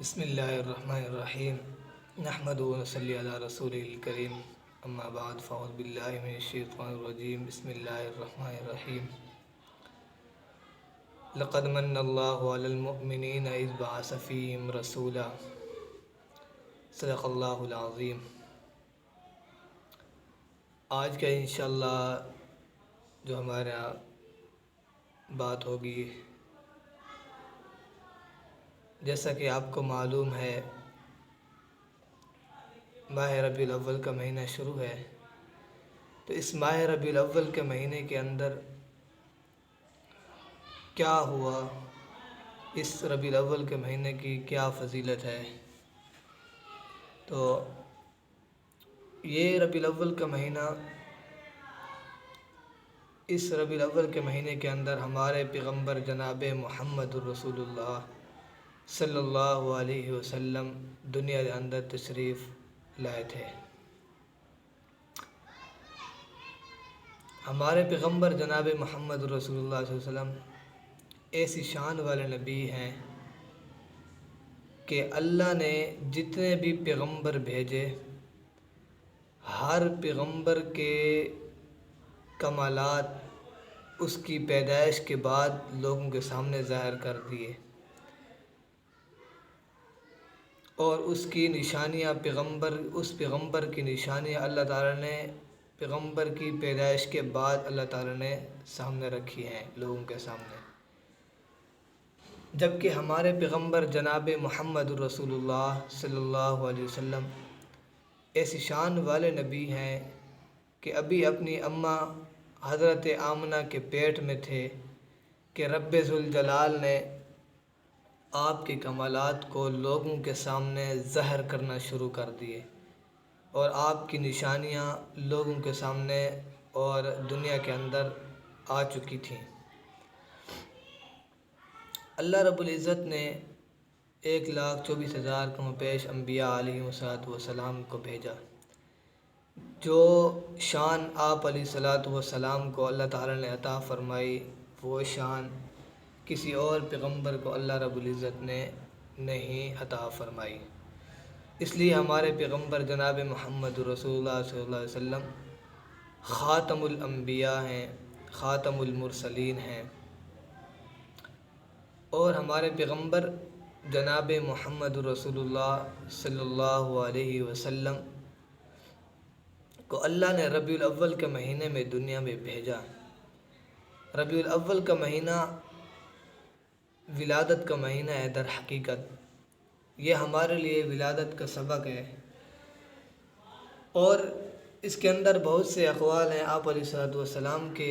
بسم اللہ الرحمن الرحیم نحمد و نصلی علی رسول الکریم اما بعد فاعوذ باللہ من الشیطان الرجیم بسم اللہ الرحمن الرحیم لقد من اللہ علی المؤمنین اذ بعث فیہم رسولا صدق اللہ العظیم۔ آج کا انشاءاللہ جو ہمارا بات ہوگی، جیسا کہ آپ کو معلوم ہے ماہ ربیع الاول کا مہینہ شروع ہے، تو اس ماہ ربیع الاول کے مہینے کے اندر کیا ہوا، اس ربیع الاول کے مہینے کی کیا فضیلت ہے۔ تو یہ ربیع الاول کا مہینہ، اس ربیع الاول کے مہینے کے اندر ہمارے پیغمبر جناب محمد الرسول اللہ صلی اللہ علیہ وسلم دنیا کے اندر تشریف لائے تھے۔ ہمارے پیغمبر جناب محمد الرسول اللہ صلی اللہ علیہ وسلم ایسی شان والے نبی ہیں کہ اللہ نے جتنے بھی پیغمبر بھیجے، ہر پیغمبر کے کمالات اس کی پیدائش کے بعد لوگوں کے سامنے ظاہر کر دیے، اور اس کی نشانیاں اس پیغمبر کی نشانیاں اللہ تعالیٰ نے پیغمبر کی پیدائش کے بعد اللہ تعالیٰ نے سامنے رکھی ہیں لوگوں کے سامنے۔ جبکہ ہمارے پیغمبر جناب محمد الرسول اللہ صلی اللہ علیہ وسلم ایسی شان والے نبی ہیں کہ ابھی اپنی اماں حضرت آمنہ کے پیٹ میں تھے کہ رب ذوالجلال نے آپ کے کمالات کو لوگوں کے سامنے ظاہر کرنا شروع کر دیے، اور آپ کی نشانیاں لوگوں کے سامنے اور دنیا کے اندر آ چکی تھیں۔ اللہ رب العزت نے 1,24,000 کم و بیش انبیاء علیہ السلام کو بھیجا۔ جو شان آپ علیہ السلام کو اللہ تعالیٰ نے عطا فرمائی، وہ شان کسی اور پیغمبر کو اللہ رب العزت نے نہیں عطا فرمائی۔ اس لیے ہمارے پیغمبر جناب محمد رسول اللہ صلی اللہ علیہ وسلم خاتم الانبیاء ہیں، خاتم المرسلین ہیں، اور ہمارے پیغمبر جناب محمد رسول اللہ صلی اللہ علیہ وسلم کو اللہ نے ربیع الاول کے مہینے میں دنیا میں بھیجا۔ ربیع الاول کا مہینہ ولادت کا مہینہ ہے۔ در حقیقت یہ ہمارے لیے ولادت کا سبق ہے، اور اس کے اندر بہت سے اقوال ہیں آپ علیہ السلام کے